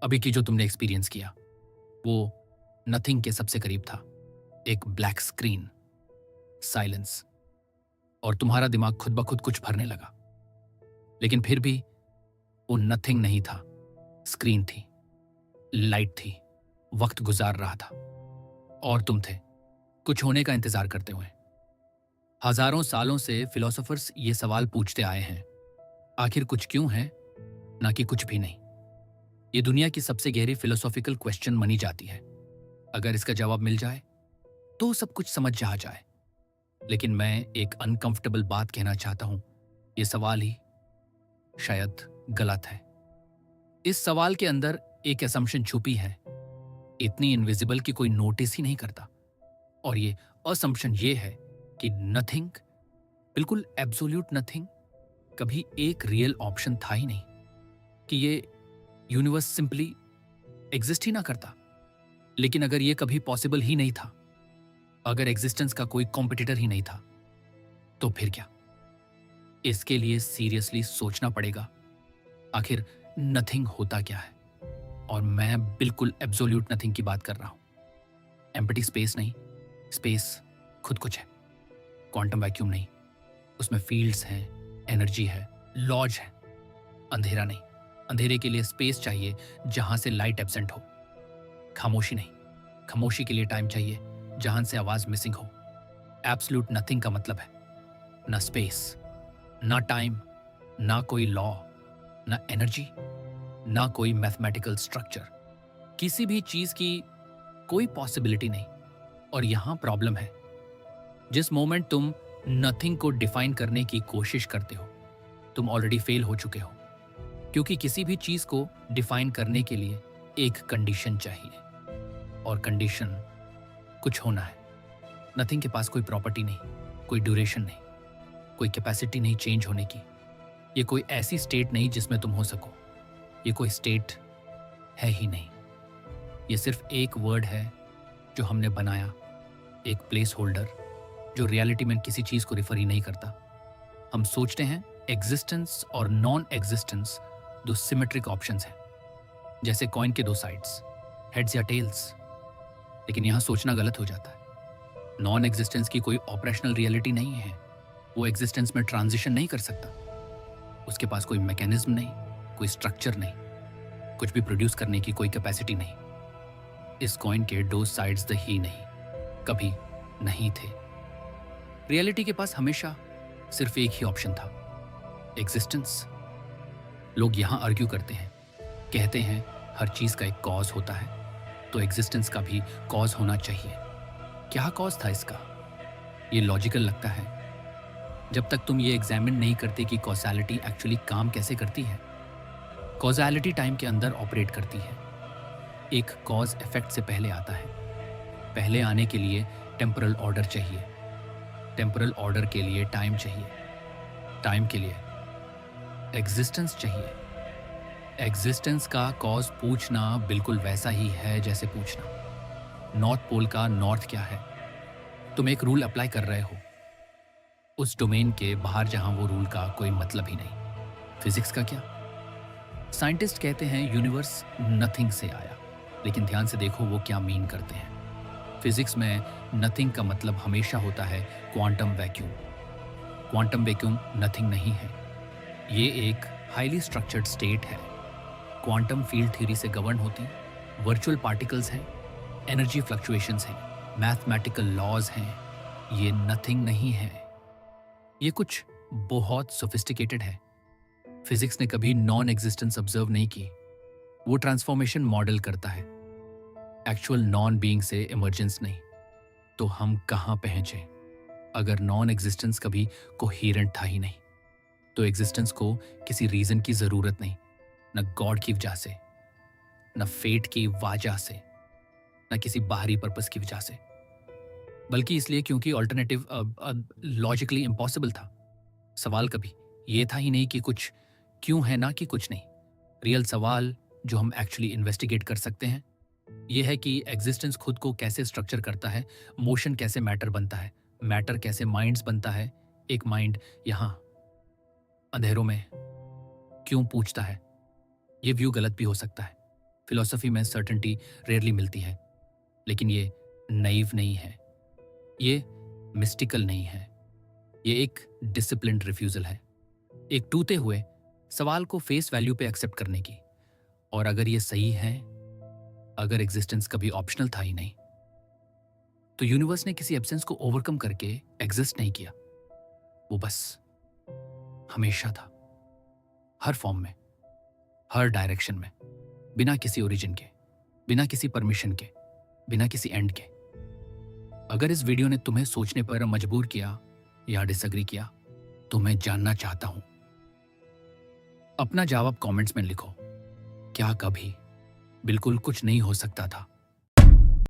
अभी की जो तुमने एक्सपीरियंस किया वो नथिंग के सबसे करीब था। एक ब्लैक स्क्रीन, साइलेंस, और तुम्हारा दिमाग खुद ब खुद कुछ भरने लगा। लेकिन फिर भी वो नथिंग नहीं था, स्क्रीन थी, लाइट थी, वक्त गुजार रहा था और तुम थे, कुछ होने का इंतजार करते हुए। हजारों सालों से फिलोसोफर्स ये सवाल पूछते आए हैं, आखिर कुछ क्यों है, ना कि कुछ भी नहीं। ये दुनिया की सबसे गहरी फिलोसॉफिकल क्वेश्चन मानी जाती है। अगर इसका जवाब मिल जाए तो सब कुछ समझ जा जाए। लेकिन मैं एक अनकंफर्टेबल बात कहना चाहता हूं, यह सवाल ही शायद गलत है। इस सवाल के अंदर एक असम्पशन छुपी है, इतनी इनविजिबल कि कोई नोटिस ही नहीं करता। और ये असम्पशन ये है कि नथिंग, बिल्कुल एब्सोल्यूट नथिंग, कभी एक रियल ऑप्शन था ही नहीं। कि ये यूनिवर्स सिंपली एग्जिस्ट ही ना करता। लेकिन अगर ये कभी पॉसिबल ही नहीं था, अगर एग्जिस्टेंस का कोई कॉम्पिटिटर ही नहीं था, तो फिर क्या? इसके लिए सीरियसली सोचना पड़ेगा, आखिर नथिंग होता क्या है। और मैं बिल्कुल एब्सोल्यूट नथिंग की बात कर रहा हूं। एम्प्टी स्पेस नहीं, स्पेस खुद कुछ है। क्वांटम वैक्यूम नहीं, उसमें फील्ड्स हैं, एनर्जी है, लॉज है। अंधेरा नहीं, अंधेरे के लिए स्पेस चाहिए जहां से लाइट एब्सेंट हो। खामोशी नहीं, खामोशी के लिए टाइम चाहिए जहां से आवाज मिसिंग हो। एब्सोल्यूट नथिंग का मतलब है ना स्पेस, ना टाइम, ना कोई लॉ, ना एनर्जी, ना कोई मैथमेटिकल स्ट्रक्चर, किसी भी चीज की कोई पॉसिबिलिटी नहीं। और यहां प्रॉब्लम है, जिस मोमेंट तुम नथिंग को डिफाइन करने की कोशिश करते हो, तुम ऑलरेडी फेल हो चुके हो। क्योंकि किसी भी चीज को डिफाइन करने के लिए एक कंडीशन चाहिए, और कंडीशन कुछ होना है। नथिंग के पास कोई प्रॉपर्टी नहीं, कोई ड्यूरेशन नहीं, कोई कैपेसिटी नहीं चेंज होने की। ये कोई ऐसी स्टेट नहीं जिसमें तुम हो सको। ये कोई स्टेट है ही नहीं। ये सिर्फ एक वर्ड है जो हमने बनाया, एक प्लेस होल्डर, जो रियलिटी में किसी चीज को रिफर ही नहीं करता। हम सोचते हैं एग्जिस्टेंस और नॉन एग्जिस्टेंस दो सिमेट्रिक ऑप्शंस हैं, जैसे कॉइन के दो साइड्स, हेड्स या टेल्स। लेकिन यहां सोचना गलत हो जाता है। नॉन एग्जिस्टेंस की कोई ऑपरेशनल रियलिटी नहीं है। वो एग्जिस्टेंस में ट्रांजिशन नहीं कर सकता। उसके पास कोई मैकेनिज्म नहीं, कोई स्ट्रक्चर नहीं, कुछ भी प्रोड्यूस करने की कोई कैपेसिटी नहीं। इस कॉइन के दो साइड्स द ही नहीं, कभी नहीं थे। रियलिटी के पास हमेशा सिर्फ एक ही ऑप्शन था, एग्जिस्टेंस। लोग यहां आर्ग्यू करते हैं, कहते हैं हर चीज का एक कॉज होता है, तो एग्जिस्टेंस का भी कॉज होना चाहिए। क्या कॉज था इसका? ये लॉजिकल लगता है जब तक तुम ये एग्जामिन नहीं करते कि कॉज़ैलिटी एक्चुअली काम कैसे करती है। कॉज़ैलिटी टाइम के अंदर ऑपरेट करती है। एक कॉज इफेक्ट से पहले आता है। पहले आने के लिए टेम्पोरल ऑर्डर चाहिए, टेम्पोरल ऑर्डर के लिए टाइम चाहिए, टाइम के लिए एग्जिस्टेंस चाहिए। एग्जिस्टेंस का कॉज पूछना बिल्कुल वैसा ही है जैसे पूछना नॉर्थ पोल का नॉर्थ क्या है। तुम एक रूल अप्लाई कर रहे हो उस डोमेन के बाहर जहां वो रूल का कोई मतलब ही नहीं। फिजिक्स का क्या? साइंटिस्ट कहते हैं यूनिवर्स नथिंग से आया, लेकिन ध्यान से देखो वो क्या मीन करते हैं। फिजिक्स में नथिंग का मतलब हमेशा होता है quantum vacuum. Quantum vacuum nothing नहीं है, ये एक हाईली स्ट्रक्चर्ड स्टेट है। क्वांटम फील्ड थ्योरी से गवर्न होती, वर्चुअल पार्टिकल्स हैं, एनर्जी फ्लक्चुएशंस हैं, मैथमेटिकल लॉज हैं। ये नथिंग नहीं है, ये कुछ बहुत सोफिस्टिकेटेड है। फिजिक्स ने कभी नॉन एग्जिस्टेंस ऑब्जर्व नहीं की, वो ट्रांसफॉर्मेशन मॉडल करता है, एक्चुअल नॉन बीइंग से इमर्जेंस नहीं। तो हम कहां पहुंचे? अगर नॉन एग्जिस्टेंस कभी कोहेरेंट था ही नहीं, तो एग्जिस्टेंस को किसी रीजन की जरूरत नहीं, न गॉड की वजह से, न फेट की वजह से, न किसी बाहरी पर्पस की वजह से, बल्कि इसलिए क्योंकि ऑल्टरनेटिव लॉजिकली इम्पॉसिबल था। सवाल कभी ये था ही नहीं कि कुछ क्यों है, ना कि कुछ नहीं। रियल सवाल जो हम एक्चुअली इन्वेस्टिगेट कर सकते हैं ये है कि एग्जिस्टेंस खुद को कैसे स्ट्रक्चर करता है, मोशन कैसे मैटर बनता है, मैटर कैसे माइंड्स बनता है, एक माइंड यहां अंधेरों में क्यों पूछता है। ये व्यू गलत भी हो सकता है। फिलॉसफी में सर्टेनिटी रेयरली मिलती है, लेकिन ये नईव नहीं है, ये मिस्टिकल नहीं है, ये एक डिसिप्लिन्ड रिफ्यूजल है, एक टूटे हुए सवाल को फेस वैल्यू पे एक्सेप्ट करने की। और अगर ये सही है, अगर एग्जिस्टेंस कभी ऑप्शनल था ही नहीं, तो यूनिवर्स ने किसी एब्सेंस को ओवरकम करके एग्जिस्ट नहीं किया, वो बस हमेशा था, हर फॉर्म में, हर डायरेक्शन में, बिना किसी ओरिजिन के, बिना किसी परमिशन के, बिना किसी एंड के। अगर इस वीडियो ने तुम्हें सोचने पर मजबूर किया या डिसएग्री किया, तो मैं जानना चाहता हूं। अपना जवाब कमेंट्स में लिखो। क्या कभी बिल्कुल कुछ नहीं हो सकता था?